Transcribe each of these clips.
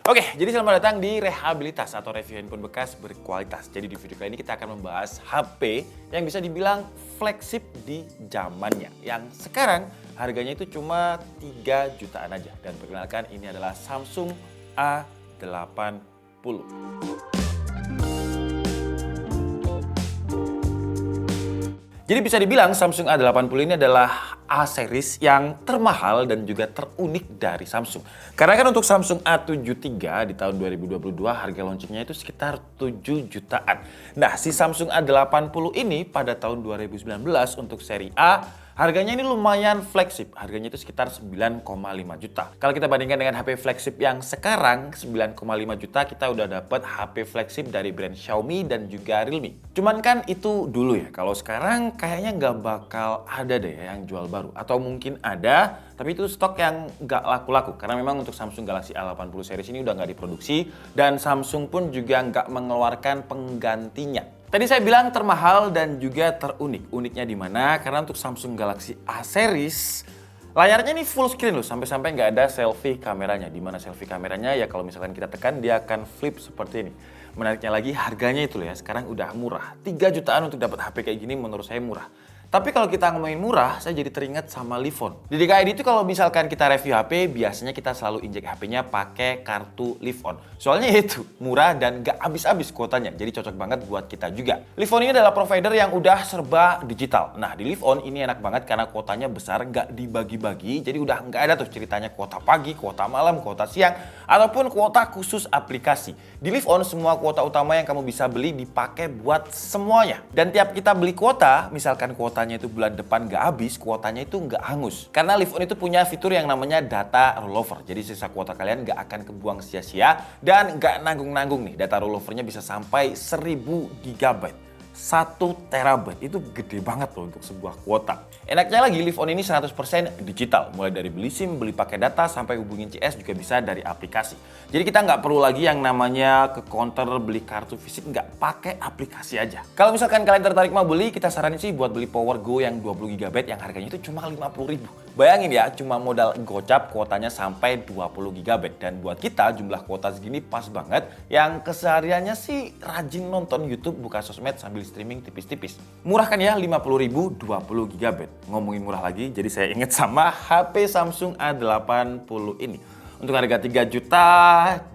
Oke, jadi selamat datang di Rehabilitas atau review handphone bekas berkualitas. Jadi di video kali ini kita akan membahas HP yang bisa dibilang flagship di zamannya. Yang sekarang harganya itu cuma 3 jutaan aja. Dan perkenalkan ini adalah Samsung A80. Jadi bisa dibilang Samsung A80 ini adalah A-series yang termahal dan juga terunik dari Samsung. Karena kan untuk Samsung A73 di tahun 2022 harga launchingnya itu sekitar 7 jutaan. Nah, si Samsung A80 ini pada tahun 2019 untuk seri A harganya ini lumayan flagship, harganya itu sekitar 9,5 juta. Kalau kita bandingkan dengan HP flagship yang sekarang 9,5 juta, kita udah dapat HP flagship dari brand Xiaomi dan juga Realme. Cuman kan itu dulu ya, kalau sekarang kayaknya nggak bakal ada deh yang jual baru. Atau mungkin ada, tapi itu stok yang nggak laku-laku. Karena memang untuk Samsung Galaxy A80 series ini udah nggak diproduksi dan Samsung pun juga nggak mengeluarkan penggantinya. Tadi saya bilang termahal dan juga terunik. Uniknya di mana? Karena untuk Samsung Galaxy A series layarnya ini full screen loh, sampai-sampai nggak ada selfie kameranya. Di mana selfie kameranya ya kalau misalkan kita tekan dia akan flip seperti ini. Menariknya lagi harganya itu loh ya, sekarang udah murah. 3 jutaan untuk dapat HP kayak gini menurut saya murah. Tapi kalau kita ngomongin murah, saya jadi teringat sama Livon. Di DKID itu kalau misalkan kita review HP, biasanya kita selalu injek HP-nya pakai kartu Livon. Soalnya itu murah dan gak habis-habis kuotanya, jadi cocok banget buat kita juga. Livon ini adalah provider yang udah serba digital. Nah, di Livon ini enak banget karena kuotanya besar, gak dibagi-bagi, jadi udah gak ada tuh ceritanya kuota pagi, kuota malam, kuota siang, ataupun kuota khusus aplikasi. Di Livon semua kuota utama yang kamu bisa beli dipakai buat semuanya. Dan tiap kita beli kuota, misalkan kuotanya itu bulan depan nggak habis, kuotanya itu nggak hangus. Karena Livon itu punya fitur yang namanya data rollover. Jadi sisa kuota kalian nggak akan kebuang sia-sia dan nggak nanggung-nanggung nih. Data rollovernya bisa sampai 1000 GB. 1 terabyte itu gede banget loh untuk sebuah kuota. Enaknya lagi Livon ini 100% digital. Mulai dari beli SIM, beli pakai data, sampai hubungin CS juga bisa dari aplikasi. Jadi kita nggak perlu lagi yang namanya ke counter beli kartu fisik, nggak pakai aplikasi aja. Kalau misalkan kalian tertarik mau beli, kita saranin sih buat beli PowerGo yang 20 GB yang harganya itu cuma 50.000. Bayangin ya, cuma modal gocap kuotanya sampai 20 GB. Dan buat kita jumlah kuota segini pas banget. Yang kesehariannya sih rajin nonton YouTube, buka sosmed sambil streaming tipis-tipis. Murah kan ya, 50.000 20 GB. Ngomongin murah lagi, jadi saya inget sama HP Samsung A80 ini. Untuk harga 3 juta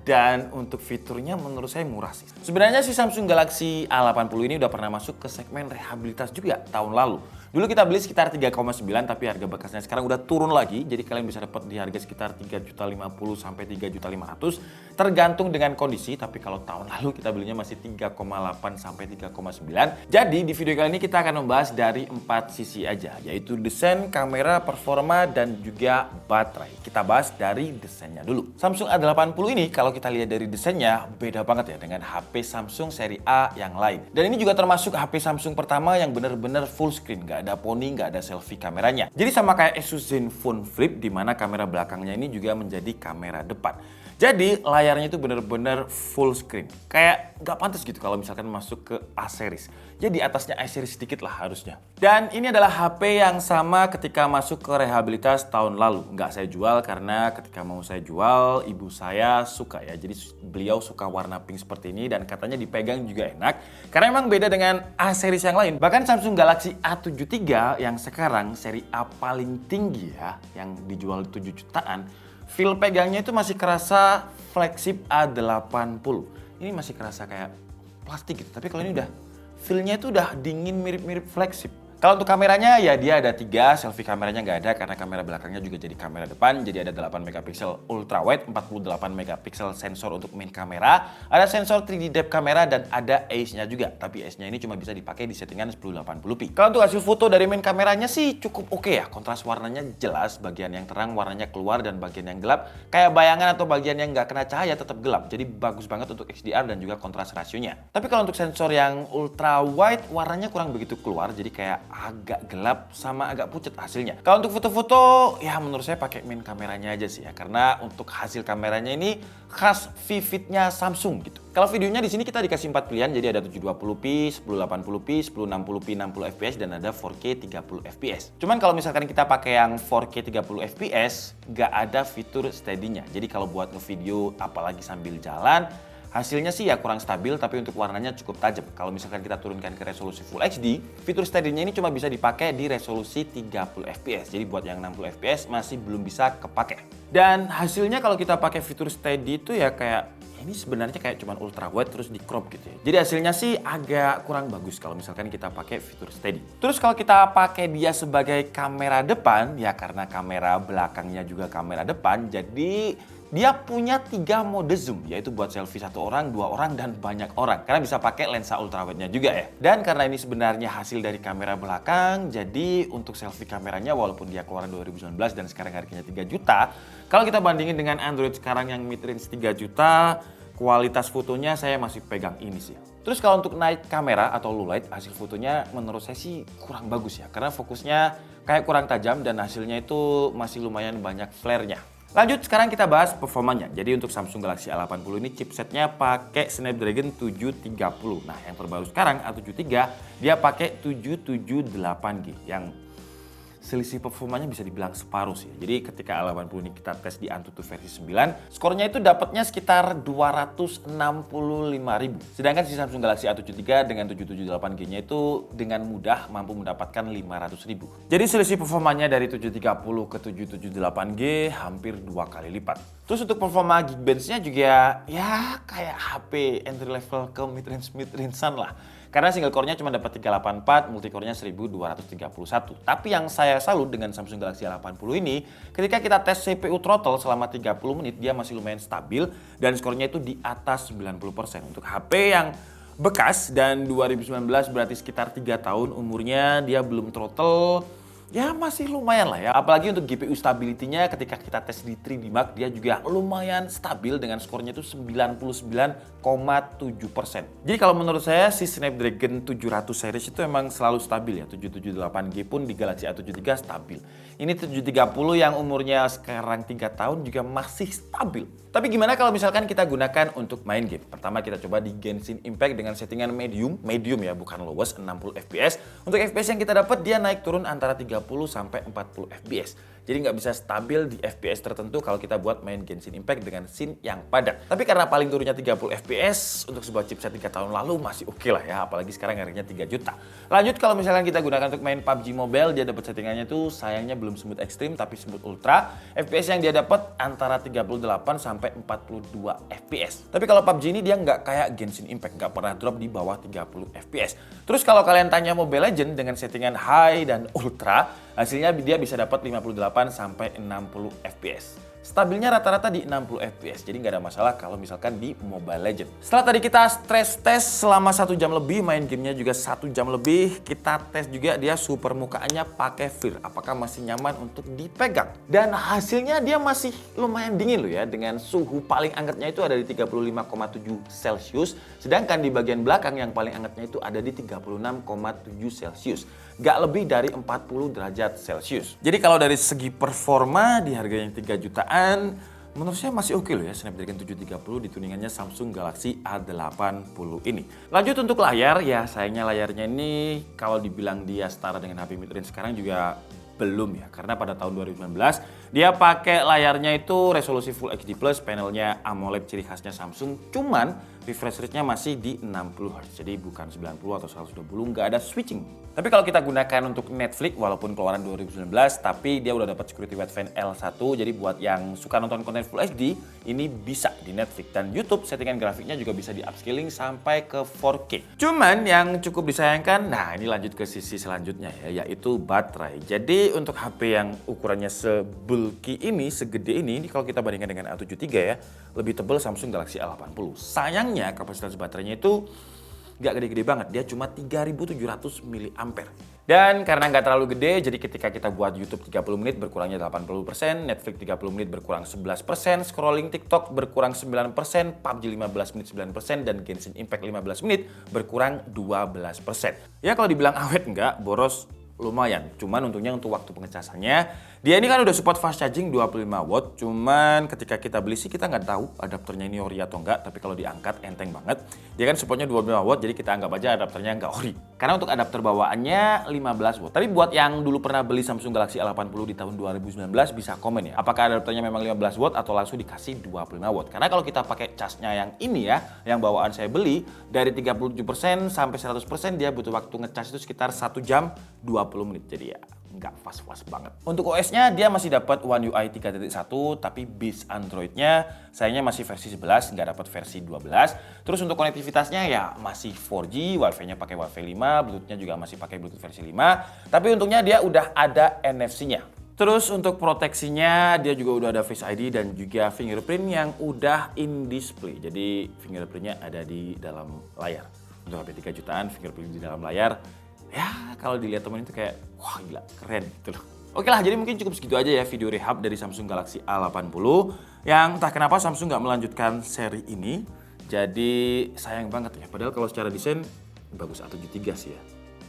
dan untuk fiturnya menurut saya murah sih. Sebenarnya si Samsung Galaxy A80 ini udah pernah masuk ke segmen rehabilitas juga tahun lalu. Dulu kita beli sekitar 3,9 tapi harga bekasnya sekarang udah turun lagi. Jadi kalian bisa dapat di harga sekitar 3.050 sampai 3.500 tergantung dengan kondisi. Tapi kalau tahun lalu kita belinya masih 3,8 sampai 3,9. Jadi di video kali ini kita akan membahas dari 4 sisi aja, yaitu desain, kamera, performa, dan juga baterai. Kita bahas dari desainnya dulu. Samsung A80 ini kalau kita lihat dari desainnya beda banget ya dengan HP Samsung seri A yang lain. Dan ini juga termasuk HP Samsung pertama yang bener-bener full screen, nggak ada poni, nggak ada selfie kameranya. Jadi sama kayak Asus Zenfone Flip di mana kamera belakangnya ini juga menjadi kamera depan. Jadi layarnya itu bener-bener full screen. Kayak nggak pantas gitu kalau misalkan masuk ke A series. Jadi atasnya A series sedikit lah harusnya. Dan ini adalah HP yang sama ketika masuk ke rehabilitas tahun lalu. Nggak saya jual karena ketika mau saya jual ibu saya suka ya. Jadi beliau suka warna pink seperti ini dan katanya dipegang juga enak. Karena emang beda dengan A series yang lain. Bahkan Samsung Galaxy A73 yang sekarang seri A paling tinggi ya, yang dijual 7 jutaan. Feel pegangnya itu masih kerasa flagship A80. Ini masih kerasa kayak plastik gitu. Tapi kalau ini udah, feel-nya itu udah dingin mirip-mirip flagship. Kalau untuk kameranya ya dia ada 3, selfie kameranya nggak ada karena kamera belakangnya juga jadi kamera depan. Jadi ada 8 megapiksel ultra wide, 48 megapiksel sensor untuk main kamera, ada sensor 3D depth kamera dan ada Ace-nya juga. Tapi Ace-nya ini cuma bisa dipakai di settingan 1080p. Kalau untuk hasil foto dari main kameranya sih cukup oke ya. Kontras warnanya jelas, bagian yang terang warnanya keluar dan bagian yang gelap kayak bayangan atau bagian yang nggak kena cahaya tetap gelap. Jadi bagus banget untuk HDR dan juga kontras rasionya. Tapi kalau untuk sensor yang ultra wide warnanya kurang begitu keluar, jadi kayak agak gelap sama agak pucat hasilnya. Kalau untuk foto-foto, ya menurut saya pakai main kameranya aja sih ya. Karena untuk hasil kameranya ini khas vividnya Samsung gitu. Kalau videonya di sini kita dikasih 4 pilihan, jadi ada 720p, 1080p, 1060p 60 fps dan ada 4K 30 fps. Cuman kalau misalkan kita pakai yang 4K 30 fps, nggak ada fitur steady-nya. Jadi kalau buat ngevideo apalagi sambil jalan, hasilnya sih ya kurang stabil, tapi untuk warnanya cukup tajam. Kalau misalkan kita turunkan ke resolusi Full HD, fitur steady-nya ini cuma bisa dipakai di resolusi 30 fps. Jadi buat yang 60 fps masih belum bisa kepake. Dan hasilnya kalau kita pakai fitur steady itu ya kayak ini sebenarnya kayak cuman ultra wide terus di crop gitu ya. Jadi hasilnya sih agak kurang bagus kalau misalkan kita pakai fitur steady. Terus kalau kita pakai dia sebagai kamera depan, ya karena kamera belakangnya juga kamera depan, jadi dia punya 3 mode zoom, yaitu buat selfie 1 orang, 2 orang, dan banyak orang. Karena bisa pakai lensa ultrawide-nya juga ya. Dan karena ini sebenarnya hasil dari kamera belakang, jadi untuk selfie kameranya walaupun dia keluaran 2019 dan sekarang harganya 3 juta, kalau kita bandingin dengan Android sekarang yang mid-range 3 juta, kualitas fotonya saya masih pegang ini sih. Terus kalau untuk night kamera atau low light, hasil fotonya menurut saya sih kurang bagus ya. Karena fokusnya kayak kurang tajam dan hasilnya itu masih lumayan banyak flare-nya. Lanjut, sekarang kita bahas performanya. Jadi untuk Samsung Galaxy A80 ini chipsetnya pakai Snapdragon 730. Nah, yang terbaru sekarang A73 dia pakai 778G yang selisih performanya bisa dibilang separuh sih. Jadi ketika A80 ini kita tes di Antutu versi 9, skornya itu dapatnya sekitar 265.000. Sedangkan si Samsung Galaxy A73 dengan 778G-nya itu dengan mudah mampu mendapatkan 500.000. Jadi selisih performanya dari 730 ke 778G hampir 2 kali lipat. Terus untuk performa Geekbench-nya juga ya kayak HP entry level ke mid-range-an lah. Karena single core-nya cuma dapat 384, multi-core-nya 1231. Tapi yang saya salut dengan Samsung Galaxy A80 ini, ketika kita tes CPU throttle selama 30 menit, dia masih lumayan stabil dan skornya itu di atas 90%. Untuk HP yang bekas dan 2019 berarti sekitar 3 tahun umurnya, dia belum throttle, ya masih lumayan lah ya. Apalagi untuk GPU stability-nya ketika kita tes di 3D Mark dia juga lumayan stabil dengan skornya itu 99,7%. Jadi kalau menurut saya si Snapdragon 700 series itu emang selalu stabil ya. 778G pun di Galaxy A73 stabil. Ini 730 yang umurnya sekarang 3 tahun juga masih stabil. Tapi gimana kalau misalkan kita gunakan untuk main game? Pertama kita coba di Genshin Impact dengan settingan medium ya, bukan lowest 60 fps. Untuk fps yang kita dapat dia naik turun antara 30 sampai 40 fps. Jadi nggak bisa stabil di FPS tertentu kalau kita buat main Genshin Impact dengan scene yang padat. Tapi karena paling turunnya 30 fps untuk sebuah chipset 3 tahun lalu masih oke lah ya, apalagi sekarang harganya 3 juta. Lanjut kalau misalkan kita gunakan untuk main PUBG Mobile, dia dapat settingannya tuh sayangnya belum smooth extreme tapi smooth ultra. FPS yang dia dapat antara 38 sampai 42 fps. Tapi kalau PUBG ini dia nggak kayak Genshin Impact, nggak pernah drop di bawah 30 fps. Terus kalau kalian tanya Mobile Legends dengan settingan high dan ultra, hasilnya dia bisa dapat 58 sampai 60 fps. Stabilnya rata-rata di 60 fps, jadi nggak ada masalah kalau misalkan di Mobile Legends. Setelah tadi kita stress test selama 1 jam lebih, main gamenya juga 1 jam lebih, kita tes juga dia suhu permukaannya pakai Vir. Apakah masih nyaman untuk dipegang? Dan hasilnya dia masih lumayan dingin loh ya, dengan suhu paling angetnya itu ada di 35,7 Celcius, sedangkan di bagian belakang yang paling angetnya itu ada di 36,7 Celcius. Gak lebih dari 40 derajat Celcius. Jadi kalau dari segi performa di harga yang 3 jutaan, menurut saya masih oke loh ya Snapdragon 730 di tuningannya Samsung Galaxy A80 ini. Lanjut untuk layar, ya sayangnya layarnya ini kalau dibilang dia setara dengan HP mid-range sekarang juga belum ya. Karena pada tahun 2019 dia pakai layarnya itu resolusi Full HD+, panelnya AMOLED ciri khasnya Samsung, cuman refresh rate-nya masih di 60 Hz. Jadi bukan 90 atau 120, nggak ada switching. Tapi kalau kita gunakan untuk Netflix, walaupun keluaran 2019, tapi dia udah dapat Security Wideband L1, jadi buat yang suka nonton konten Full HD, ini bisa di Netflix. Dan YouTube, settingan grafiknya juga bisa di upscaling sampai ke 4K. Cuman yang cukup disayangkan, nah ini lanjut ke sisi selanjutnya ya, yaitu baterai. Jadi untuk HP yang ukurannya sebulky ini, segede ini kalau kita bandingkan dengan A73 ya, lebih tebal Samsung Galaxy A80. Sayangnya kapasitas baterainya itu nggak gede-gede banget, dia cuma 3700 mAh. Dan karena nggak terlalu gede, jadi ketika kita buat YouTube 30 menit berkurangnya 80%, Netflix 30 menit berkurang 11%, scrolling TikTok berkurang 9%, PUBG 15 menit 9%, dan Genshin Impact 15 menit berkurang 12%. Ya kalau dibilang awet nggak, boros lumayan. Cuman untungnya untuk waktu pengecasannya, dia ini kan udah support fast charging 25 watt. Cuman ketika kita beli sih kita nggak tahu adapternya ini ori atau enggak. Tapi kalau diangkat enteng banget. Dia kan supportnya 25 watt, jadi kita anggap aja adapternya nggak ori. Karena untuk adapter bawaannya 15 watt. Tapi buat yang dulu pernah beli Samsung Galaxy A80 di tahun 2019 bisa komen ya. Apakah adapternya memang 15 watt atau langsung dikasih 25 watt. Karena kalau kita pakai casnya yang ini ya, yang bawaan saya beli, dari 37% sampai 100% dia butuh waktu ngecas itu sekitar 1 jam 20 menit. Jadi ya nggak fast-fast banget. Untuk OS-nya dia masih dapat One UI 3.1, tapi base Android-nya sayangnya masih versi 11, nggak dapat versi 12. Terus untuk konektivitasnya ya masih 4G, Wi-Fi-nya pakai Wi-Fi 5, Bluetooth-nya juga masih pakai Bluetooth versi 5. Tapi untungnya dia udah ada NFC-nya. Terus untuk proteksinya dia juga udah ada Face ID dan juga fingerprint yang udah in display. Jadi fingerprintnya ada di dalam layar. Untuk HP 3 jutaan fingerprint di dalam layar. Ya kalau dilihat temen itu kayak wah gila keren gitu loh. Oke lah, jadi mungkin cukup segitu aja ya video rehab dari Samsung Galaxy A80 yang entah kenapa Samsung nggak melanjutkan seri ini. Jadi sayang banget ya, padahal kalau secara desain bagus A73 sih ya.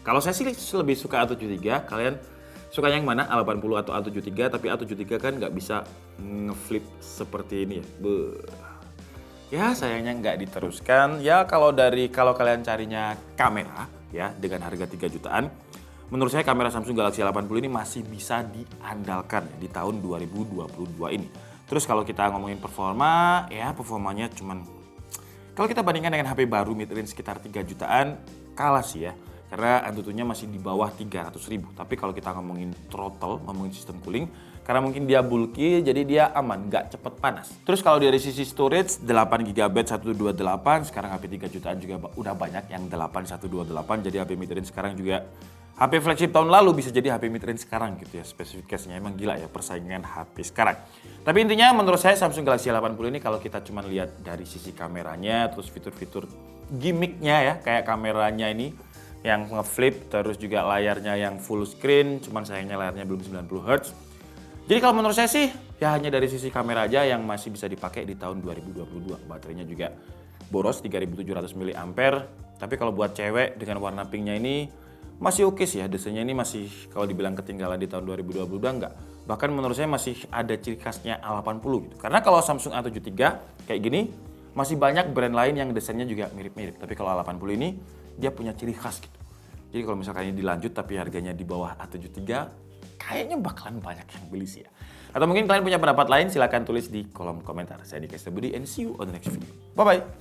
Kalau saya sih lebih suka A73, kalian sukanya yang mana? A80 atau A73? Tapi A73 kan nggak bisa ngeflip seperti ini ya. Ya sayangnya nggak diteruskan. Ya kalau kalian carinya kamera ya dengan harga 3 jutaan, menurut saya kamera Samsung Galaxy A80 ini masih bisa diandalkan ya, di tahun 2022 ini. Terus kalau kita ngomongin performa, ya performanya cuman kalau kita bandingkan dengan HP baru mid-range sekitar 3 jutaan, kalah sih ya. Karena Antutunya masih di bawah 300.000. Tapi kalau kita ngomongin throttle, ngomongin sistem cooling, karena mungkin dia bulky, jadi dia aman, nggak cepet panas. Terus kalau dari sisi storage, 8GB 128, sekarang HP 3 jutaan juga udah banyak yang 8128, jadi HP mid-range sekarang juga HP flagship tahun lalu bisa jadi HP mid-range sekarang gitu ya, spesifikasinya emang gila ya persaingan HP sekarang. Tapi intinya menurut saya Samsung Galaxy A80 ini kalau kita cuma lihat dari sisi kameranya, terus fitur-fitur gimmicknya ya, kayak kameranya ini yang nge-flip, terus juga layarnya yang full screen, cuman sayangnya layarnya belum 90Hz. Jadi kalau menurut saya sih, ya hanya dari sisi kamera aja yang masih bisa dipakai di tahun 2022. Baterainya juga boros 3700 mAh. Tapi kalau buat cewek dengan warna pinknya ini masih oke sih ya, desainnya ini masih kalau dibilang ketinggalan di tahun 2022 enggak. Bahkan menurut saya masih ada ciri khasnya A80 gitu. Karena kalau Samsung A73 kayak gini, masih banyak brand lain yang desainnya juga mirip-mirip. Tapi kalau A80 ini dia punya ciri khas gitu. Jadi kalau misalkan ini dilanjut tapi harganya di bawah A73, kayaknya bakalan banyak yang beli sih ya. Atau mungkin kalian punya pendapat lain, silahkan tulis di kolom komentar. Saya Dika Budi and see you on the next video. Bye-bye.